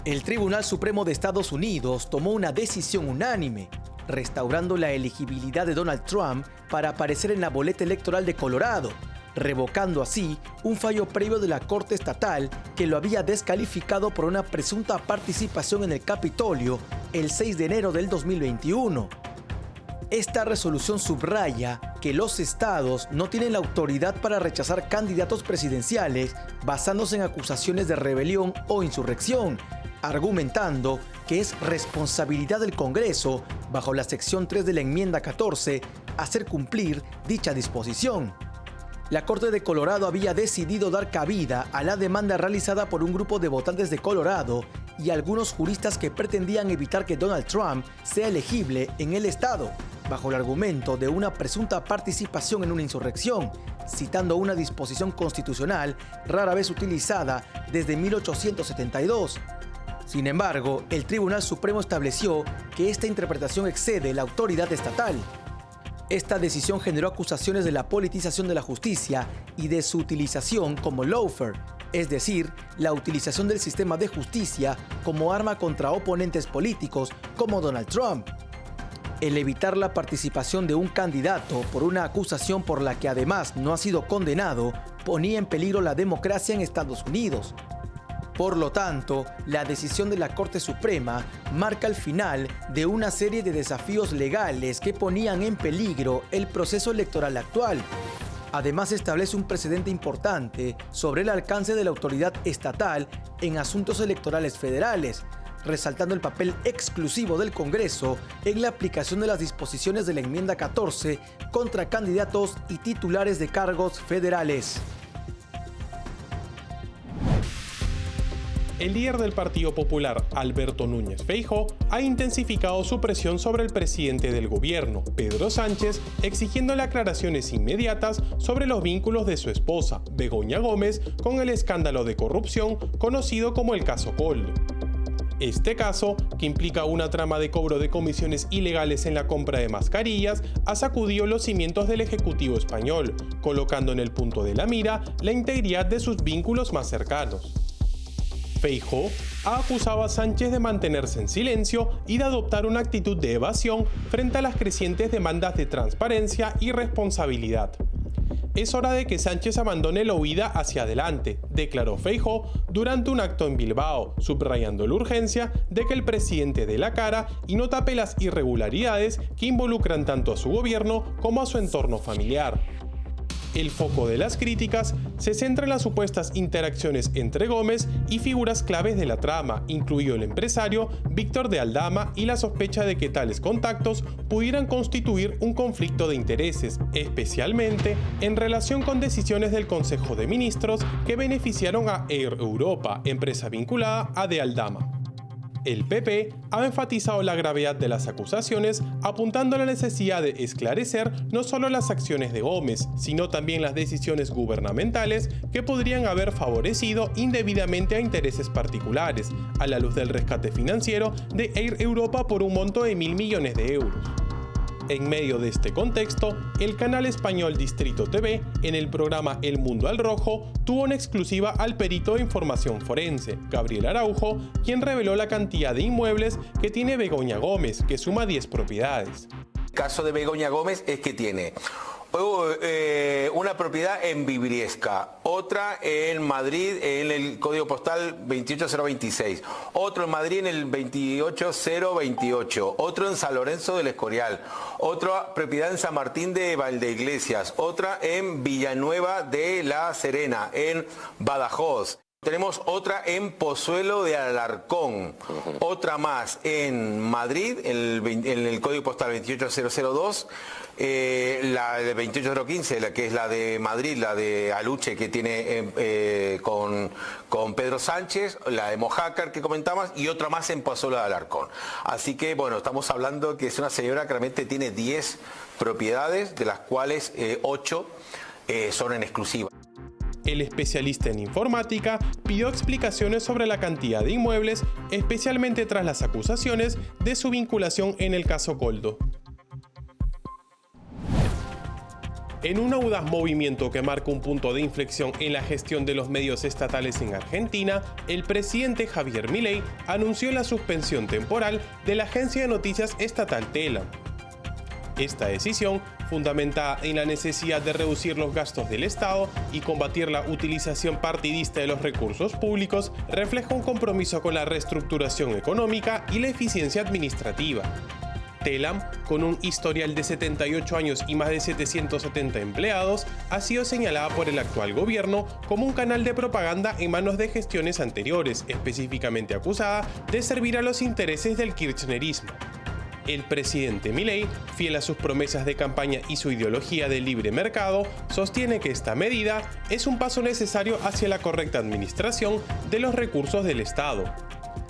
El Tribunal Supremo de Estados Unidos tomó una decisión unánime, restaurando la elegibilidad de Donald Trump para aparecer en la boleta electoral de Colorado, revocando así un fallo previo de la Corte Estatal que lo había descalificado por una presunta participación en el Capitolio el 6 de enero del 2021. Esta resolución subraya que los estados no tienen la autoridad para rechazar candidatos presidenciales basándose en acusaciones de rebelión o insurrección, argumentando que es responsabilidad del Congreso, bajo la sección 3 de la enmienda 14, hacer cumplir dicha disposición. La Corte de Colorado había decidido dar cabida a la demanda realizada por un grupo de votantes de Colorado y algunos juristas que pretendían evitar que Donald Trump sea elegible en el estado, bajo el argumento de una presunta participación en una insurrección, citando una disposición constitucional rara vez utilizada desde 1872. Sin embargo, el Tribunal Supremo estableció que esta interpretación excede la autoridad estatal. Esta decisión generó acusaciones de la politización de la justicia y de su utilización como lawfare, es decir, la utilización del sistema de justicia como arma contra oponentes políticos como Donald Trump. El evitar la participación de un candidato por una acusación por la que además no ha sido condenado ponía en peligro la democracia en Estados Unidos. Por lo tanto, la decisión de la Corte Suprema marca el final de una serie de desafíos legales que ponían en peligro el proceso electoral actual. Además, establece un precedente importante sobre el alcance de la autoridad estatal en asuntos electorales federales, resaltando el papel exclusivo del Congreso en la aplicación de las disposiciones de la enmienda 14 contra candidatos y titulares de cargos federales. El líder del Partido Popular, Alberto Núñez Feijóo, ha intensificado su presión sobre el presidente del gobierno, Pedro Sánchez, exigiéndole aclaraciones inmediatas sobre los vínculos de su esposa, Begoña Gómez, con el escándalo de corrupción conocido como el caso Koldo. Este caso, que implica una trama de cobro de comisiones ilegales en la compra de mascarillas, ha sacudido los cimientos del Ejecutivo español, colocando en el punto de la mira la integridad de sus vínculos más cercanos. Feijóo ha acusado a Sánchez de mantenerse en silencio y de adoptar una actitud de evasión frente a las crecientes demandas de transparencia y responsabilidad. Es hora de que Sánchez abandone la huida hacia adelante, declaró Feijóo durante un acto en Bilbao, subrayando la urgencia de que el presidente dé la cara y no tape las irregularidades que involucran tanto a su gobierno como a su entorno familiar. El foco de las críticas se centra en las supuestas interacciones entre Gómez y figuras claves de la trama, incluido el empresario Víctor de Aldama, y la sospecha de que tales contactos pudieran constituir un conflicto de intereses, especialmente en relación con decisiones del Consejo de Ministros que beneficiaron a Air Europa, empresa vinculada a de Aldama. El PP ha enfatizado la gravedad de las acusaciones, apuntando a la necesidad de esclarecer no solo las acciones de Gómez, sino también las decisiones gubernamentales que podrían haber favorecido indebidamente a intereses particulares, a la luz del rescate financiero de Air Europa por un monto de 1.000 millones de euros. En medio de este contexto, el canal español Distrito TV, en el programa El Mundo al Rojo, tuvo una exclusiva al perito de información forense, Gabriel Araujo, quien reveló la cantidad de inmuebles que tiene Begoña Gómez, que suma 10 propiedades. El caso de Begoña Gómez es que tiene una propiedad en Briviesca, otra en Madrid en el código postal 28026, otro en Madrid en el 28028, otro en San Lorenzo del Escorial, otra propiedad en San Martín de Valdeiglesias, otra en Villanueva de la Serena, en Badajoz. Tenemos otra en Pozuelo de Alarcón, otra más en Madrid, en el código postal 28002, la de 28015, la que es la de Madrid, la de Aluche, que tiene con Pedro Sánchez, la de Mojácar que comentabas, y otra más en Pozuelo de Alarcón. Así que, bueno, estamos hablando que es una señora que realmente tiene 10 propiedades, de las cuales 8 son en exclusiva. El especialista en informática pidió explicaciones sobre la cantidad de inmuebles, especialmente tras las acusaciones de su vinculación en el caso Koldo. En un audaz movimiento que marca un punto de inflexión en la gestión de los medios estatales en Argentina, el presidente Javier Milei anunció la suspensión temporal de la agencia de noticias estatal Telam. Esta decisión, fundamentada en la necesidad de reducir los gastos del Estado y combatir la utilización partidista de los recursos públicos, refleja un compromiso con la reestructuración económica y la eficiencia administrativa. Telam, con un historial de 78 años y más de 770 empleados, ha sido señalada por el actual gobierno como un canal de propaganda en manos de gestiones anteriores, específicamente acusada de servir a los intereses del kirchnerismo. El presidente Milei, fiel a sus promesas de campaña y su ideología de libre mercado, sostiene que esta medida es un paso necesario hacia la correcta administración de los recursos del Estado.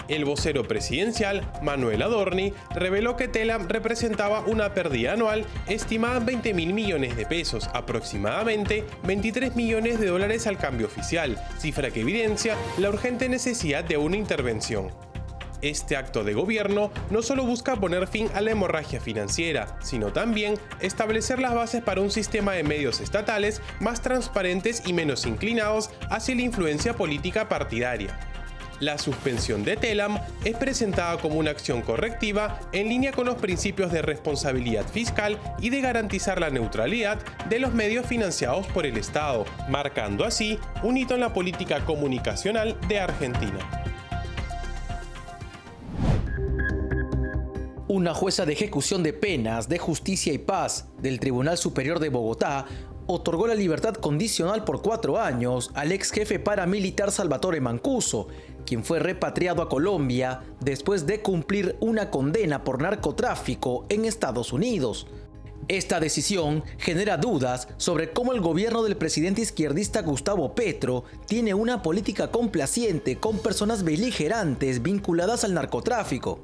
El vocero presidencial, Manuel Adorni, reveló que Telam representaba una pérdida anual estimada en 20.000 millones de pesos, aproximadamente 23 millones de dólares al cambio oficial, cifra que evidencia la urgente necesidad de una intervención. Este acto de gobierno no solo busca poner fin a la hemorragia financiera, sino también establecer las bases para un sistema de medios estatales más transparentes y menos inclinados hacia la influencia política partidaria. La suspensión de Telam es presentada como una acción correctiva en línea con los principios de responsabilidad fiscal y de garantizar la neutralidad de los medios financiados por el Estado, marcando así un hito en la política comunicacional de Argentina. Una jueza de ejecución de penas de Justicia y Paz del Tribunal Superior de Bogotá otorgó la libertad condicional por 4 años al ex jefe paramilitar Salvatore Mancuso, quien fue repatriado a Colombia después de cumplir una condena por narcotráfico en Estados Unidos. Esta decisión genera dudas sobre cómo el gobierno del presidente izquierdista Gustavo Petro tiene una política complaciente con personas beligerantes vinculadas al narcotráfico.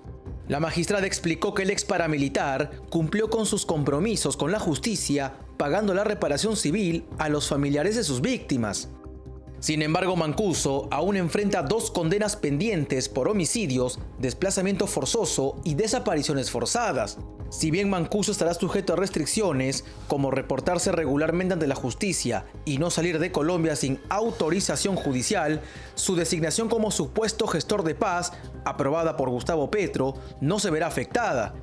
La magistrada explicó que el ex paramilitar cumplió con sus compromisos con la justicia, pagando la reparación civil a los familiares de sus víctimas. Sin embargo, Mancuso aún enfrenta 2 condenas pendientes por homicidios, desplazamiento forzoso y desapariciones forzadas. Si bien Mancuso estará sujeto a restricciones, como reportarse regularmente ante la justicia y no salir de Colombia sin autorización judicial, su designación como supuesto gestor de paz, aprobada por Gustavo Petro, no se verá afectada.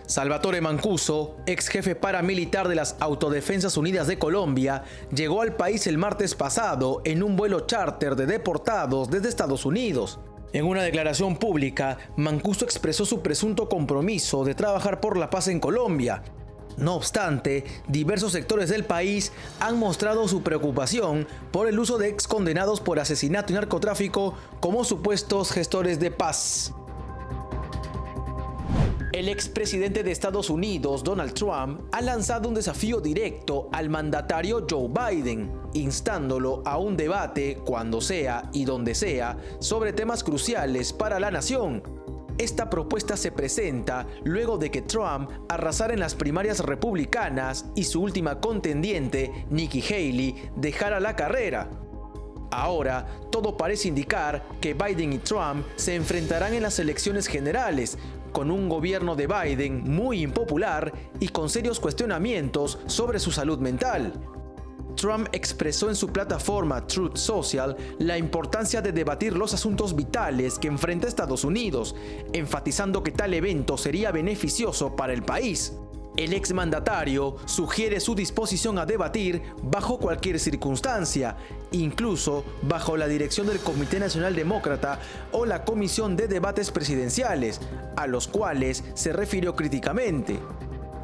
Salvatore Mancuso, ex jefe paramilitar de las Autodefensas Unidas de Colombia, llegó al país el martes pasado en un vuelo charter de deportados desde Estados Unidos. En una declaración pública, Mancuso expresó su presunto compromiso de trabajar por la paz en Colombia. No obstante, diversos sectores del país han mostrado su preocupación por el uso de excondenados por asesinato y narcotráfico como supuestos gestores de paz. El expresidente de Estados Unidos, Donald Trump, ha lanzado un desafío directo al mandatario Joe Biden, instándolo a un debate, cuando sea y donde sea, sobre temas cruciales para la nación. Esta propuesta se presenta luego de que Trump arrasara en las primarias republicanas y su última contendiente, Nikki Haley, dejara la carrera. Ahora, todo parece indicar que Biden y Trump se enfrentarán en las elecciones generales, con un gobierno de Biden muy impopular y con serios cuestionamientos sobre su salud mental. Trump expresó en su plataforma Truth Social la importancia de debatir los asuntos vitales que enfrenta Estados Unidos, enfatizando que tal evento sería beneficioso para el país. El exmandatario sugiere su disposición a debatir bajo cualquier circunstancia, incluso bajo la dirección del Comité Nacional Demócrata o la Comisión de Debates Presidenciales, a los cuales se refirió críticamente.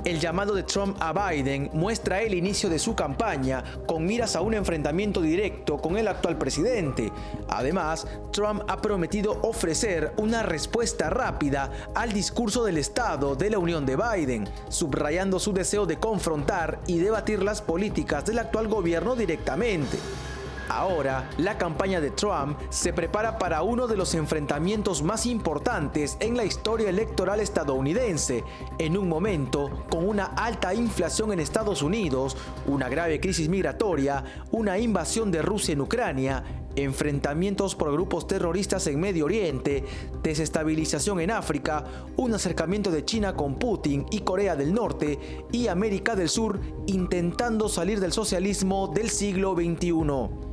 El llamado de Trump a Biden muestra el inicio de su campaña con miras a un enfrentamiento directo con el actual presidente. Además, Trump ha prometido ofrecer una respuesta rápida al discurso del Estado de la Unión de Biden, subrayando su deseo de confrontar y debatir las políticas del actual gobierno directamente. Ahora, la campaña de Trump se prepara para uno de los enfrentamientos más importantes en la historia electoral estadounidense, en un momento con una alta inflación en Estados Unidos, una grave crisis migratoria, una invasión de Rusia en Ucrania enfrentamientos por grupos terroristas en Medio Oriente, desestabilización en África, un acercamiento de China con Putin y Corea del Norte y América del Sur intentando salir del socialismo del siglo XXI.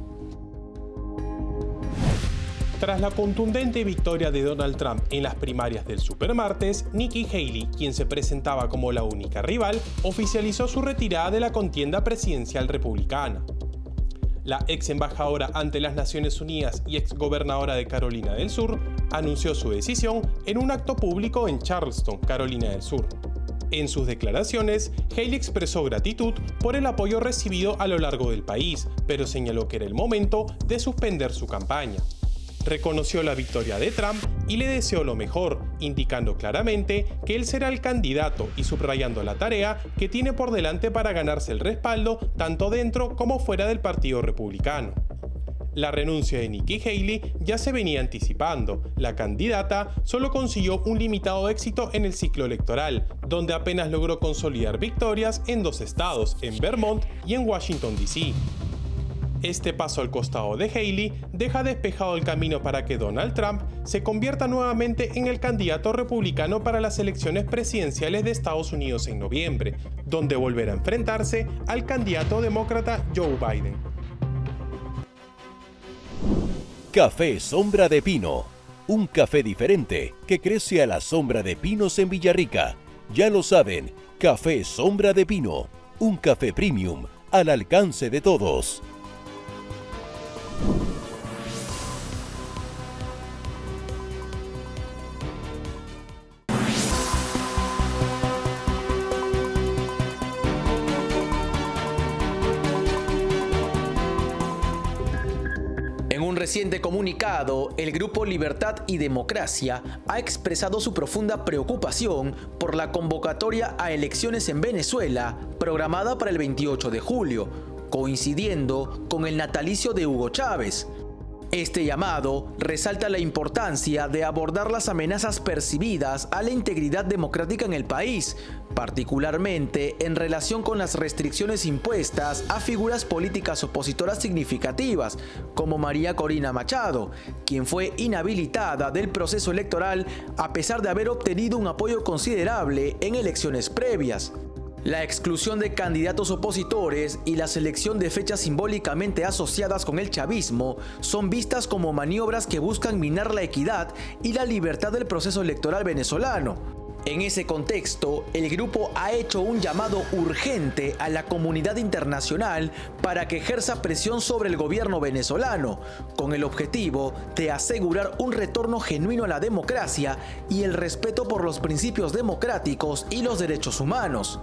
Tras la contundente victoria de Donald Trump en las primarias del supermartes, Nikki Haley, quien se presentaba como la única rival, oficializó su retirada de la contienda presidencial republicana. La ex embajadora ante las Naciones Unidas y ex gobernadora de Carolina del Sur anunció su decisión en un acto público en Charleston, Carolina del Sur. En sus declaraciones, Haley expresó gratitud por el apoyo recibido a lo largo del país, pero señaló que era el momento de suspender su campaña. Reconoció la victoria de Trump y le deseó lo mejor, indicando claramente que él será el candidato y subrayando la tarea que tiene por delante para ganarse el respaldo tanto dentro como fuera del Partido Republicano. La renuncia de Nikki Haley ya se venía anticipando. La candidata solo consiguió un limitado éxito en el ciclo electoral, donde apenas logró consolidar victorias en 2 estados, en Vermont y en Washington, D.C. Este paso al costado de Haley deja despejado el camino para que Donald Trump se convierta nuevamente en el candidato republicano para las elecciones presidenciales de Estados Unidos en noviembre, donde volverá a enfrentarse al candidato demócrata Joe Biden. Café Sombra de Pino, un café diferente que crece a la sombra de pinos en Villarrica. Ya lo saben, Café Sombra de Pino, un café premium al alcance de todos. En un reciente comunicado, el Grupo Libertad y Democracia ha expresado su profunda preocupación por la convocatoria a elecciones en Venezuela programada para el 28 de julio, coincidiendo con el natalicio de Hugo Chávez. Este llamado resalta la importancia de abordar las amenazas percibidas a la integridad democrática en el país, particularmente en relación con las restricciones impuestas a figuras políticas opositoras significativas, como María Corina Machado, quien fue inhabilitada del proceso electoral a pesar de haber obtenido un apoyo considerable en elecciones previas. La exclusión de candidatos opositores y la selección de fechas simbólicamente asociadas con el chavismo son vistas como maniobras que buscan minar la equidad y la libertad del proceso electoral venezolano. En ese contexto, el grupo ha hecho un llamado urgente a la comunidad internacional para que ejerza presión sobre el gobierno venezolano, con el objetivo de asegurar un retorno genuino a la democracia y el respeto por los principios democráticos y los derechos humanos.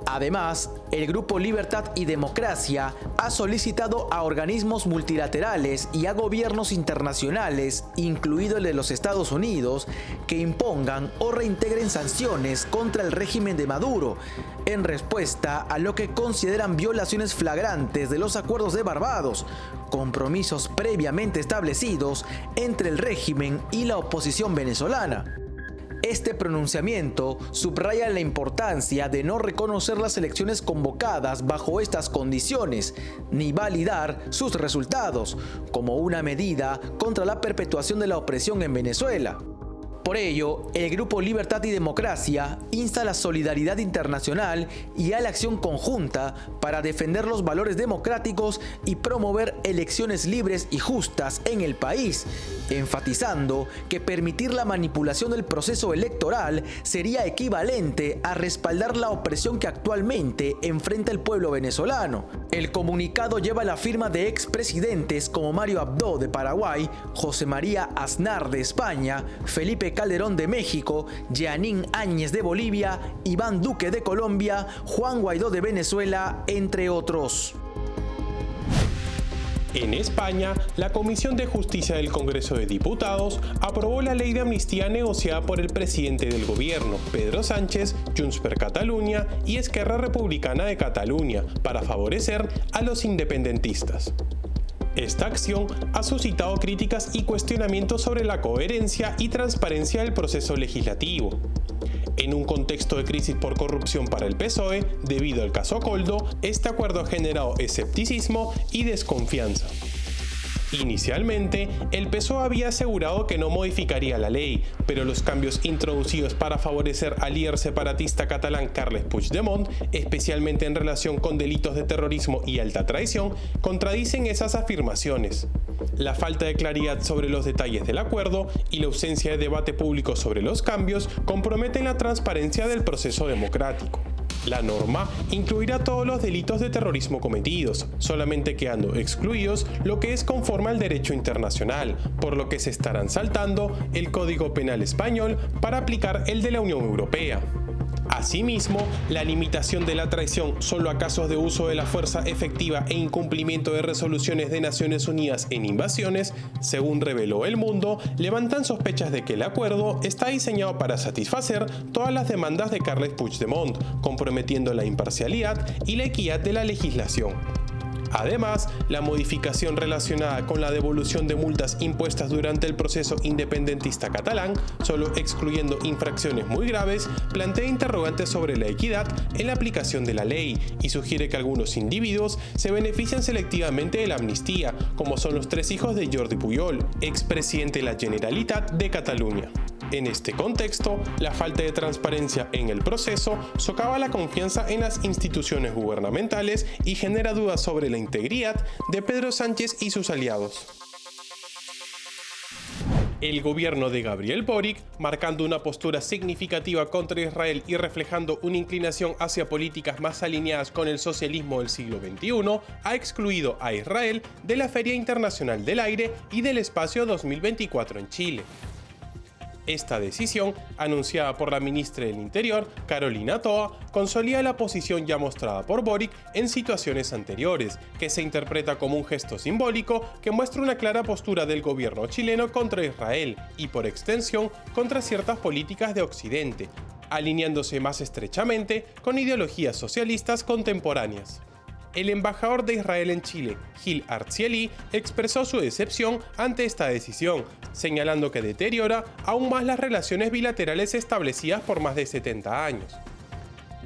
Además, el Grupo Libertad y Democracia ha solicitado a organismos multilaterales y a gobiernos internacionales, incluido el de los Estados Unidos, que impongan o reintegren sanciones contra el régimen de Maduro, en respuesta a lo que consideran violaciones flagrantes de los acuerdos de Barbados, compromisos previamente establecidos entre el régimen y la oposición venezolana. Este pronunciamiento subraya la importancia de no reconocer las elecciones convocadas bajo estas condiciones, ni validar sus resultados, como una medida contra la perpetuación de la opresión en Venezuela. Por ello, el Grupo Libertad y Democracia insta a la solidaridad internacional y a la acción conjunta para defender los valores democráticos y promover elecciones libres y justas en el país, enfatizando que permitir la manipulación del proceso electoral sería equivalente a respaldar la opresión que actualmente enfrenta el pueblo venezolano. El comunicado lleva la firma de expresidentes como Mario Abdo de Paraguay, José María Aznar de España, Felipe Calderón de México, Jeanine Áñez de Bolivia, Iván Duque de Colombia, Juan Guaidó de Venezuela, entre otros. En España, la Comisión de Justicia del Congreso de Diputados aprobó la ley de amnistía negociada por el presidente del gobierno, Pedro Sánchez, Junts per Catalunya y Esquerra Republicana de Cataluña, para favorecer a los independentistas. Esta acción ha suscitado críticas y cuestionamientos sobre la coherencia y transparencia del proceso legislativo. En un contexto de crisis por corrupción para el PSOE, debido al caso Coldo, este acuerdo ha generado escepticismo y desconfianza. Inicialmente, el PSOE había asegurado que no modificaría la ley, pero los cambios introducidos para favorecer al líder separatista catalán Carles Puigdemont, especialmente en relación con delitos de terrorismo y alta traición, contradicen esas afirmaciones. La falta de claridad sobre los detalles del acuerdo y la ausencia de debate público sobre los cambios comprometen la transparencia del proceso democrático. La norma incluirá todos los delitos de terrorismo cometidos, solamente quedando excluidos lo que es conforme al derecho internacional, por lo que se estarán saltando el Código Penal español para aplicar el de la Unión Europea. Asimismo, la limitación de la traición solo a casos de uso de la fuerza efectiva e incumplimiento de resoluciones de Naciones Unidas en invasiones, según reveló El Mundo, levantan sospechas de que el acuerdo está diseñado para satisfacer todas las demandas de Carles Puigdemont, comprometiendo la imparcialidad y la equidad de la legislación. Además, la modificación relacionada con la devolución de multas impuestas durante el proceso independentista catalán, solo excluyendo infracciones muy graves, plantea interrogantes sobre la equidad en la aplicación de la ley y sugiere que algunos individuos se benefician selectivamente de la amnistía, como son los 3 hijos de Jordi Pujol, expresidente de la Generalitat de Cataluña. En este contexto, la falta de transparencia en el proceso socava la confianza en las instituciones gubernamentales y genera dudas sobre la integridad de Pedro Sánchez y sus aliados. El gobierno de Gabriel Boric, marcando una postura significativa contra Israel y reflejando una inclinación hacia políticas más alineadas con el socialismo del siglo XXI, ha excluido a Israel de la Feria Internacional del Aire y del Espacio 2024 en Chile. Esta decisión, anunciada por la ministra del Interior, Carolina Toa, consolida la posición ya mostrada por Boric en situaciones anteriores, que se interpreta como un gesto simbólico que muestra una clara postura del gobierno chileno contra Israel y, por extensión, contra ciertas políticas de Occidente, alineándose más estrechamente con ideologías socialistas contemporáneas. El embajador de Israel en Chile, Gil Artzieli, expresó su decepción ante esta decisión, señalando que deteriora aún más las relaciones bilaterales establecidas por más de 70 años.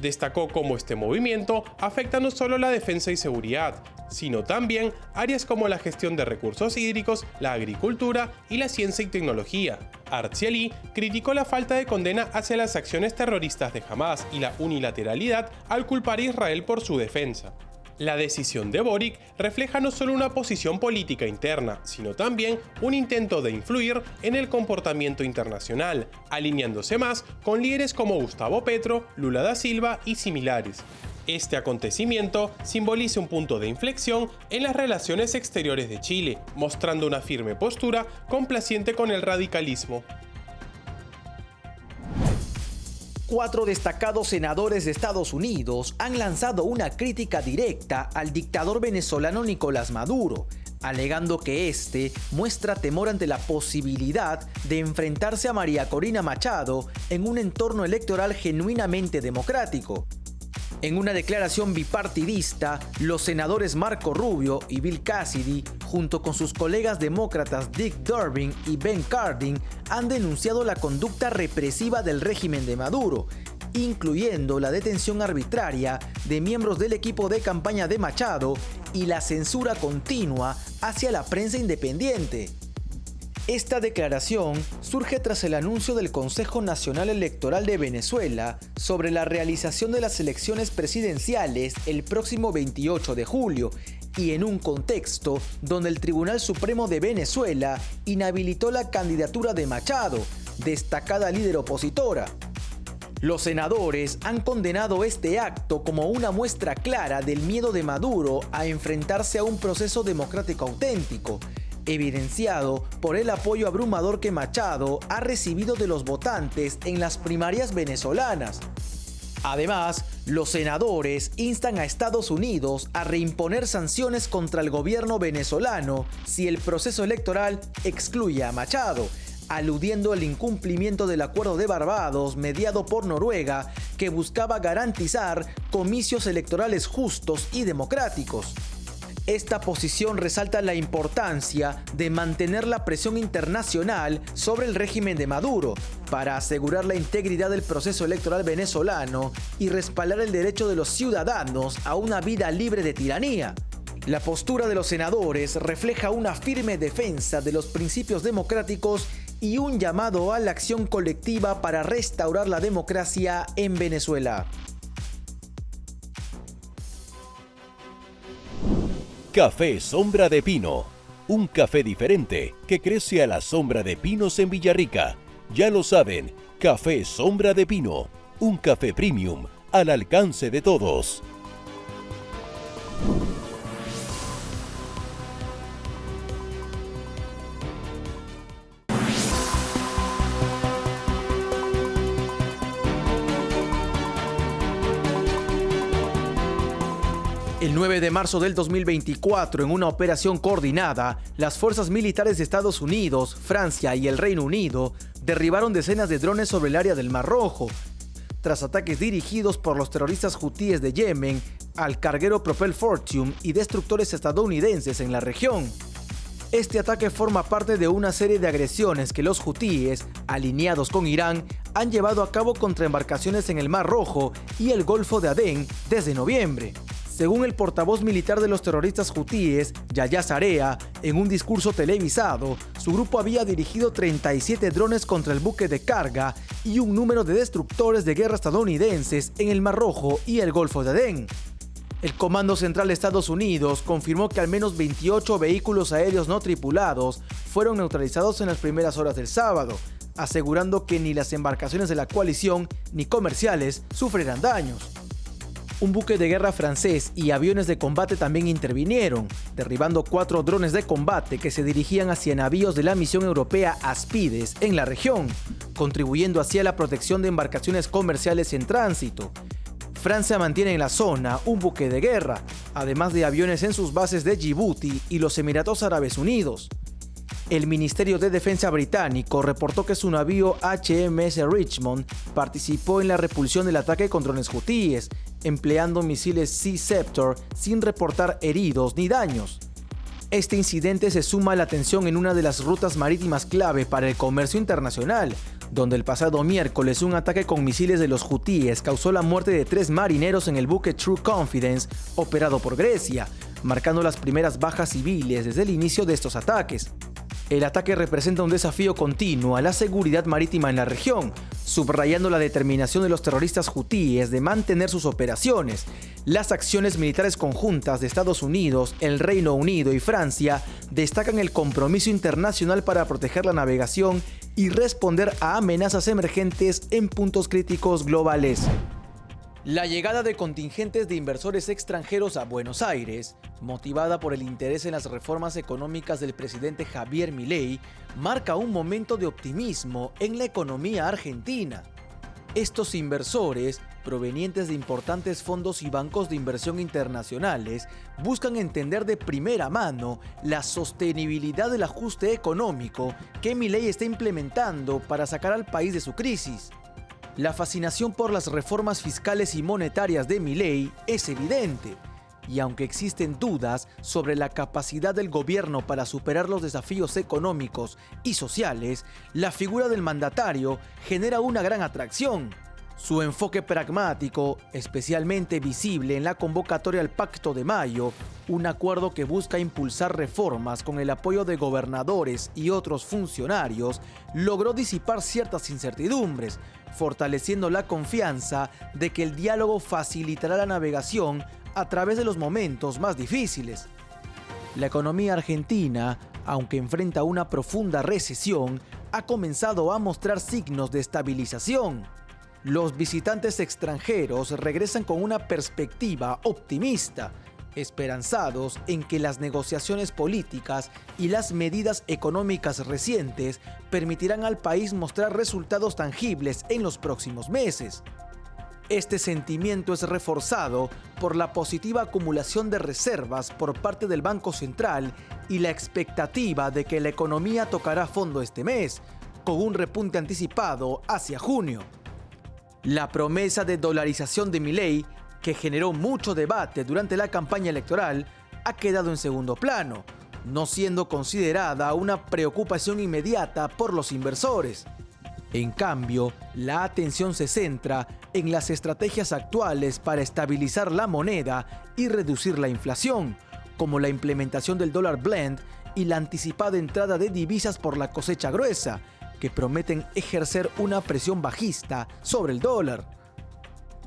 Destacó cómo este movimiento afecta no solo la defensa y seguridad, sino también áreas como la gestión de recursos hídricos, la agricultura y la ciencia y tecnología. Artzieli criticó la falta de condena hacia las acciones terroristas de Hamás y la unilateralidad al culpar a Israel por su defensa. La decisión de Boric refleja no solo una posición política interna, sino también un intento de influir en el comportamiento internacional, alineándose más con líderes como Gustavo Petro, Lula da Silva y similares. Este acontecimiento simboliza un punto de inflexión en las relaciones exteriores de Chile, mostrando una firme postura complaciente con el radicalismo. 4 destacados senadores de Estados Unidos han lanzado una crítica directa al dictador venezolano Nicolás Maduro, alegando que este muestra temor ante la posibilidad de enfrentarse a María Corina Machado en un entorno electoral genuinamente democrático. En una declaración bipartidista, los senadores Marco Rubio y Bill Cassidy, junto con sus colegas demócratas Dick Durbin y Ben Cardin, han denunciado la conducta represiva del régimen de Maduro, incluyendo la detención arbitraria de miembros del equipo de campaña de Machado y la censura continua hacia la prensa independiente. Esta declaración surge tras el anuncio del Consejo Nacional Electoral de Venezuela sobre la realización de las elecciones presidenciales el próximo 28 de julio y en un contexto donde el Tribunal Supremo de Venezuela inhabilitó la candidatura de Machado, destacada líder opositora. Los senadores han condenado este acto como una muestra clara del miedo de Maduro a enfrentarse a un proceso democrático auténtico, evidenciado por el apoyo abrumador que Machado ha recibido de los votantes en las primarias venezolanas. Además, los senadores instan a Estados Unidos a reimponer sanciones contra el gobierno venezolano si el proceso electoral excluye a Machado, aludiendo al incumplimiento del Acuerdo de Barbados mediado por Noruega que buscaba garantizar comicios electorales justos y democráticos. Esta posición resalta la importancia de mantener la presión internacional sobre el régimen de Maduro para asegurar la integridad del proceso electoral venezolano y respaldar el derecho de los ciudadanos a una vida libre de tiranía. La postura de los senadores refleja una firme defensa de los principios democráticos y un llamado a la acción colectiva para restaurar la democracia en Venezuela. Café Sombra de Pino, un café diferente que crece a la sombra de pinos en Villarrica. Ya lo saben, Café Sombra de Pino, un café premium al alcance de todos. El 9 de marzo del 2024, en una operación coordinada, las fuerzas militares de Estados Unidos, Francia y el Reino Unido derribaron decenas de drones sobre el área del Mar Rojo, tras ataques dirigidos por los terroristas hutíes de Yemen al carguero Propel Fortune y destructores estadounidenses en la región. Este ataque forma parte de una serie de agresiones que los hutíes, alineados con Irán, han llevado a cabo contra embarcaciones en el Mar Rojo y el Golfo de Adén desde noviembre. Según el portavoz militar de los terroristas hutíes, Yahya Zarea, en un discurso televisado, su grupo había dirigido 37 drones contra el buque de carga y un número de destructores de guerra estadounidenses en el Mar Rojo y el Golfo de Adén. El Comando Central de Estados Unidos confirmó que al menos 28 vehículos aéreos no tripulados fueron neutralizados en las primeras horas del sábado, asegurando que ni las embarcaciones de la coalición ni comerciales sufrirán daños. Un buque de guerra francés y aviones de combate también intervinieron, derribando 4 drones de combate que se dirigían hacia navíos de la misión europea Aspides en la región, contribuyendo así a la protección de embarcaciones comerciales en tránsito. Francia mantiene en la zona un buque de guerra, además de aviones en sus bases de Djibouti y los Emiratos Árabes Unidos. El Ministerio de Defensa británico reportó que su navío HMS Richmond participó en la repulsión del ataque con drones hutíes, empleando misiles Sea Scepter sin reportar heridos ni daños. Este incidente se suma a la tensión en una de las rutas marítimas clave para el comercio internacional, donde el pasado miércoles un ataque con misiles de los hutíes causó la muerte de 3 marineros en el buque True Confidence, operado por Grecia, marcando las primeras bajas civiles desde el inicio de estos ataques. El ataque representa un desafío continuo a la seguridad marítima en la región, subrayando la determinación de los terroristas hutíes de mantener sus operaciones. Las acciones militares conjuntas de Estados Unidos, el Reino Unido y Francia destacan el compromiso internacional para proteger la navegación y responder a amenazas emergentes en puntos críticos globales. La llegada de contingentes de inversores extranjeros a Buenos Aires, motivada por el interés en las reformas económicas del presidente Javier Milei, marca un momento de optimismo en la economía argentina. Estos inversores, provenientes de importantes fondos y bancos de inversión internacionales, buscan entender de primera mano la sostenibilidad del ajuste económico que Milei está implementando para sacar al país de su crisis. La fascinación por las reformas fiscales y monetarias de Milei es evidente, y aunque existen dudas sobre la capacidad del gobierno para superar los desafíos económicos y sociales, la figura del mandatario genera una gran atracción. Su enfoque pragmático, especialmente visible en la convocatoria al Pacto de Mayo, un acuerdo que busca impulsar reformas con el apoyo de gobernadores y otros funcionarios, logró disipar ciertas incertidumbres, fortaleciendo la confianza de que el diálogo facilitará la navegación a través de los momentos más difíciles. La economía argentina, aunque enfrenta una profunda recesión, ha comenzado a mostrar signos de estabilización. Los visitantes extranjeros regresan con una perspectiva optimista, esperanzados en que las negociaciones políticas y las medidas económicas recientes permitirán al país mostrar resultados tangibles en los próximos meses. Este sentimiento es reforzado por la positiva acumulación de reservas por parte del Banco Central y la expectativa de que la economía tocará fondo este mes, con un repunte anticipado hacia junio. La promesa de dolarización de Milei, que generó mucho debate durante la campaña electoral, ha quedado en segundo plano, no siendo considerada una preocupación inmediata por los inversores. En cambio, la atención se centra en las estrategias actuales para estabilizar la moneda y reducir la inflación, como la implementación del dólar blend y la anticipada entrada de divisas por la cosecha gruesa, que prometen ejercer una presión bajista sobre el dólar.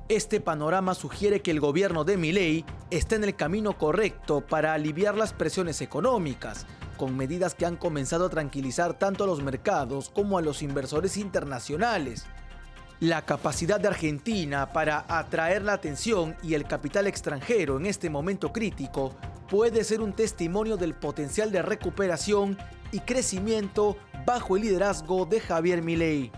Este panorama sugiere que el gobierno de Milei está en el camino correcto para aliviar las presiones económicas, con medidas que han comenzado a tranquilizar tanto a los mercados como a los inversores internacionales. La capacidad de Argentina para atraer la atención y el capital extranjero en este momento crítico puede ser un testimonio del potencial de recuperación y crecimiento bajo el liderazgo de Javier Milei.